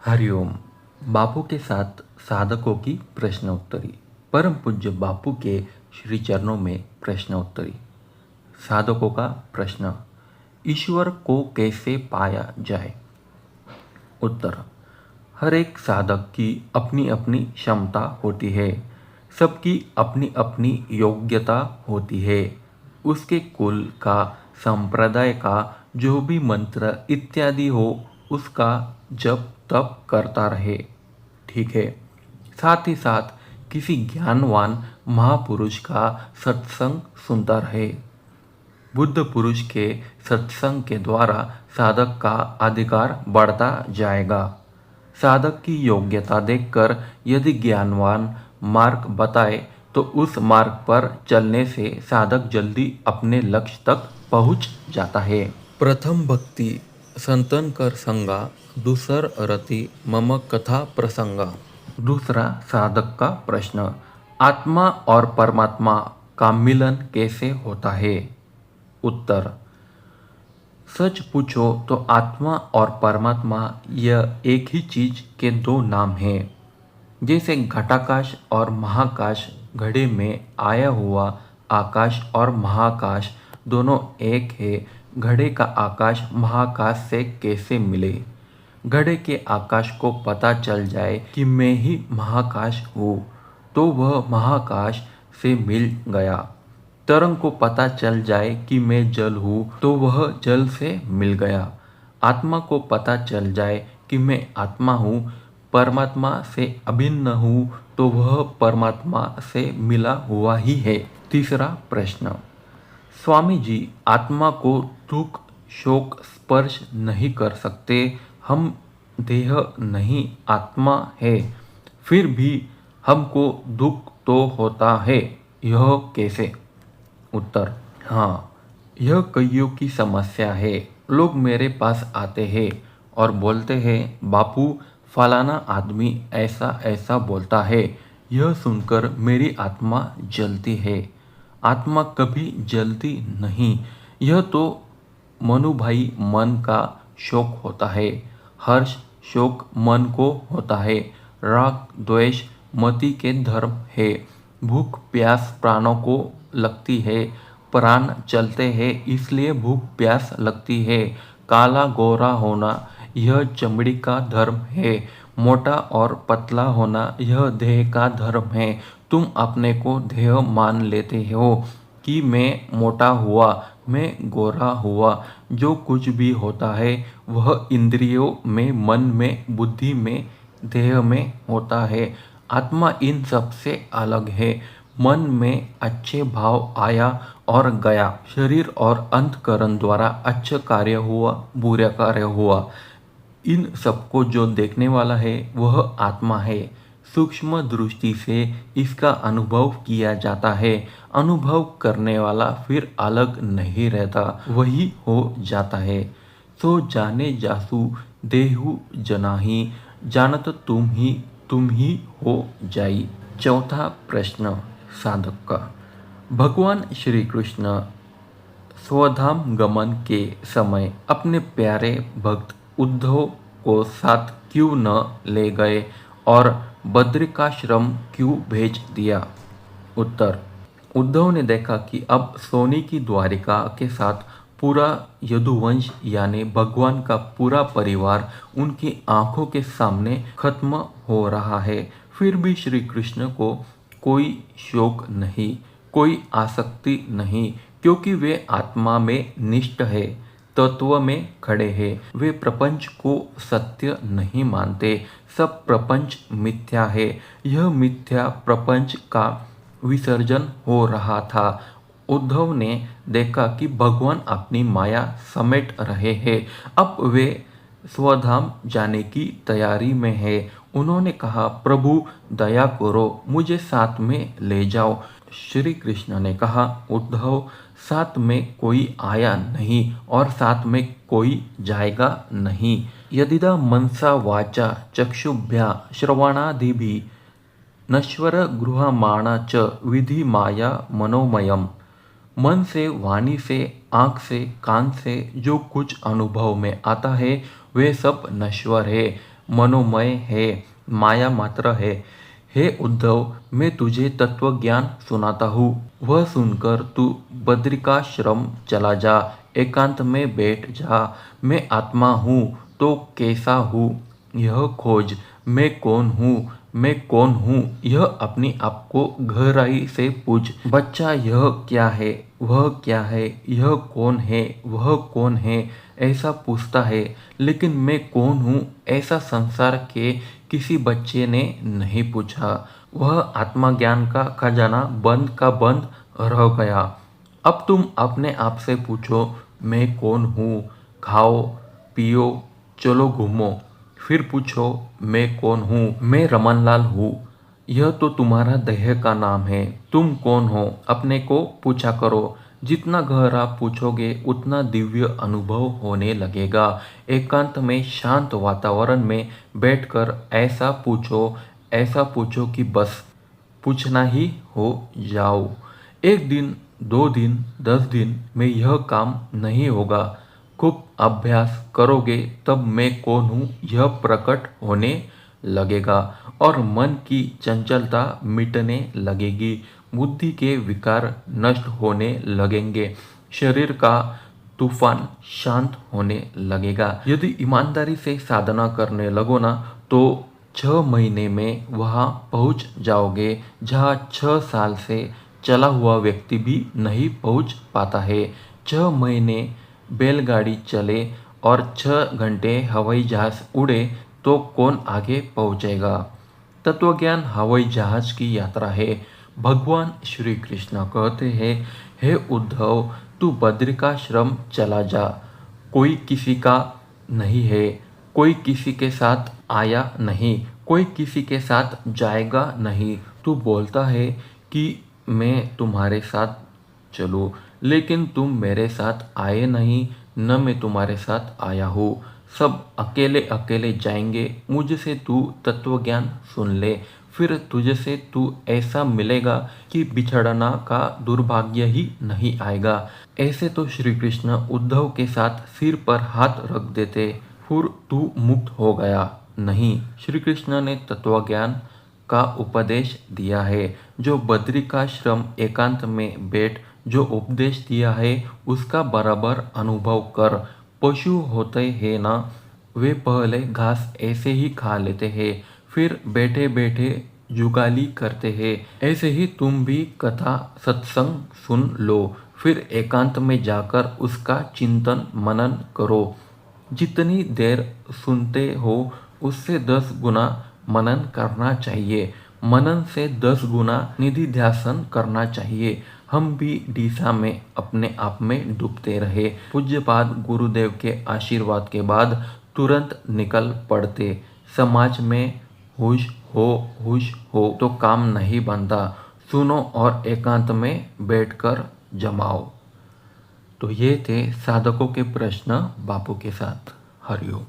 हरिओम। बापू के साथ साधकों की प्रश्नोत्तरी। परम पूज्य बापू के श्री चरणों में प्रश्नोत्तरी। साधकों का प्रश्न, ईश्वर को कैसे पाया जाए? उत्तर, हर एक साधक की अपनी अपनी क्षमता होती है, सबकी अपनी अपनी योग्यता होती है। उसके कुल का, संप्रदाय का जो भी मंत्र इत्यादि हो उसका जप तप करता रहे, ठीक है। साथ ही साथ किसी ज्ञानवान महापुरुष का सत्संग सुनता रहे। बुद्ध पुरुष के सत्संग के द्वारा साधक का अधिकार बढ़ता जाएगा। साधक की योग्यता देखकर यदि ज्ञानवान मार्ग बताए तो उस मार्ग पर चलने से साधक जल्दी अपने लक्ष्य तक पहुंच जाता है। प्रथम भक्ति संतन कर संगा, दूसर रति मम कथा प्रसंगा। दूसरा साधक का प्रश्न, आत्मा और परमात्मा का मिलन कैसे होता है? उत्तर, सच पूछो तो आत्मा और परमात्मा यह एक ही चीज के दो नाम हैं। जैसे घटाकाश और महाकाश, घड़े में आया हुआ आकाश और महाकाश दोनों एक है। घड़े का आकाश महाकाश से कैसे मिले? घड़े के आकाश को पता चल जाए कि मैं ही महाकाश हूँ तो वह महाकाश से मिल गया। तरंग को पता चल जाए कि मैं जल हूँ तो वह जल से मिल गया। आत्मा को पता चल जाए कि मैं आत्मा हूँ, परमात्मा से अभिन्न हूँ तो वह परमात्मा से मिला हुआ ही है। तीसरा प्रश्न, स्वामी जी, आत्मा को दुख शोक स्पर्श नहीं कर सकते, हम देह नहीं आत्मा है, फिर भी हमको दुख तो होता है, यह कैसे? उत्तर, हाँ, यह कईयों की समस्या है। लोग मेरे पास आते हैं और बोलते हैं, बापू फलाना आदमी ऐसा ऐसा बोलता है। यह सुनकर मेरी आत्मा जलती है। आत्मा कभी जलती नहीं, यह तो मनुभाई मन का शोक होता है। हर्ष शोक मन को होता है। राग द्वेष मति के धर्म है। भूख प्यास प्राणों को लगती है। प्राण चलते हैं इसलिए भूख प्यास लगती है। काला गोरा होना यह चमड़ी का धर्म है। मोटा और पतला होना यह देह का धर्म है। तुम अपने को देह मान लेते हो कि मैं मोटा हुआ, मैं गोरा हुआ। जो कुछ भी होता है वह इंद्रियों में, मन में, बुद्धि में, देह में होता है। आत्मा इन सब से अलग है। मन में अच्छे भाव आया और गया। शरीर और अंतकरण द्वारा अच्छा कार्य हुआ, बुरा कार्य हुआ, इन सबको जो देखने वाला है वह आत्मा है। सूक्ष्म दृष्टि से इसका अनुभव किया जाता है। अनुभव करने वाला फिर अलग नहीं रहता, वही हो जाता है। सो जाने जासु देहु जनाही, जानत तुम ही हो जाई। चौथा प्रश्न साधक का, भगवान श्री कृष्ण स्वधाम गमन के समय अपने प्यारे भक्त उद्धव को साथ क्यों न ले गए और बद्रिकाश्रम क्यों भेज दिया? उत्तर, उद्धव ने देखा कि अब सोने की द्वारिका के साथ पूरा यदुवंश यानी भगवान का पूरा परिवार उनकी आंखों के सामने खत्म हो रहा है। फिर भी श्री कृष्ण को कोई शोक नहीं, कोई आसक्ति नहीं, क्योंकि वे आत्मा में निष्ठ है, तत्व में खड़े हैं। वे प्रपंच को सत्य नहीं मानते। सब प्रपंच मिथ्या है। यह मिथ्या प्रपंच का विसर्जन हो रहा था। उद्धव ने देखा कि भगवान अपनी माया समेट रहे हैं। अब वे स्वधाम जाने की तैयारी में है। उन्होंने कहा, प्रभु दया करो, मुझे साथ में ले जाओ। श्री कृष्ण ने कहा, उद्धव, साथ में कोई आया नहीं और साथ में कोई जाएगा नहीं। यदिदा मनसा वाचा चक्षुभ्या श्रवणादिभिः नश्वर गृह्यमाणा च विधि माया मनोमयम। मन से, वाणी से, आँख से, कान से जो कुछ अनुभव में आता है वे सब नश्वर है। मनोमय है, माया मात्र है। हे उद्धव, मैं तुझे तत्व ज्ञान सुनाता हूँ, वह सुनकर तू बद्रिकाश्रम चला जा, एकांत में बैठ जा। मैं आत्मा हूँ तो कैसा हूँ यह खोज। मैं कौन हूँ, मैं कौन हूँ यह अपने आप को गहराई से पूछ। बच्चा यह क्या है, वह क्या है, यह कौन है, वह कौन है, ऐसा पूछता है। लेकिन मैं कौन हूँ ऐसा संसार के किसी बच्चे ने नहीं पूछा। वह आत्मज्ञान का खजाना बंद का बंद रह गया। अब तुम अपने आप से पूछो, मैं कौन हूँ। खाओ पियो चलो घूमो, फिर पूछो मैं कौन हूँ। मैं रमनलाल हूँ, यह तो तुम्हारा देह का नाम है। तुम कौन हो अपने को पूछा करो। जितना गहरा पूछोगे उतना दिव्य अनुभव होने लगेगा। एकांत में शांत वातावरण में बैठकर ऐसा पूछो कि बस पूछना ही हो जाओ। एक दिन, 2 दिन, 10 दिन में यह काम नहीं होगा। खूब अभ्यास करोगे तब मैं कौन हूँ यह प्रकट होने लगेगा और मन की चंचलता मिटने लगेगी। बुद्धि के विकार नष्ट होने लगेंगे। शरीर का तूफान शांत होने लगेगा। यदि ईमानदारी से साधना करने लगो ना तो 6 महीने में वहाँ पहुँच जाओगे जहाँ 6 साल से चला हुआ व्यक्ति भी नहीं पहुँच पाता है। 6 महीने बैलगाड़ी चले और 6 घंटे हवाई जहाज उड़े तो कौन आगे पहुँचेगा। तत्वज्ञान हवाई जहाज की यात्रा है। भगवान श्री कृष्ण कहते हैं, हे उद्धव, तू बद्रिकाश्रम चला जा। कोई किसी का नहीं है, कोई किसी के साथ आया नहीं, कोई किसी के साथ जाएगा नहीं। तू बोलता है कि मैं तुम्हारे साथ चलूं, लेकिन तुम मेरे साथ आए नहीं, न मैं तुम्हारे साथ आया हूँ। सब अकेले अकेले जाएंगे। मुझसे तू तत्वज्ञान सुन ले, फिर तुझसे तू ऐसा मिलेगा कि बिछड़ना का दुर्भाग्य ही नहीं आएगा। ऐसे तो श्री कृष्ण उद्धव के साथ सिर पर हाथ रख देते, फिर तू मुक्त हो गया। नहीं, श्री कृष्ण ने तत्वज्ञान का उपदेश दिया है। जो बद्रिकाश्रम एकांत में बैठ जो उपदेश दिया है उसका बराबर अनुभव कर। पशु होते हैं ना, वे पहले घास ऐसे ही खा लेते हैं, फिर बैठे बैठे जुगाली करते हैं। ऐसे ही तुम भी कथा सत्संग सुन लो, फिर एकांत में जाकर उसका चिंतन मनन करो। जितनी देर सुनते हो उससे 10 गुना मनन करना चाहिए। मनन से 10 गुना निधिध्यासन करना चाहिए। हम भी डीसा में अपने आप में डूबते रहे। पूज्यपाद गुरुदेव के आशीर्वाद के बाद तुरंत निकल पड़ते। समाज में हुश हो तो काम नहीं बनता। सुनो और एकांत में बैठकर जमाओ। तो ये थे साधकों के प्रश्न बापू के साथ। हरिओम।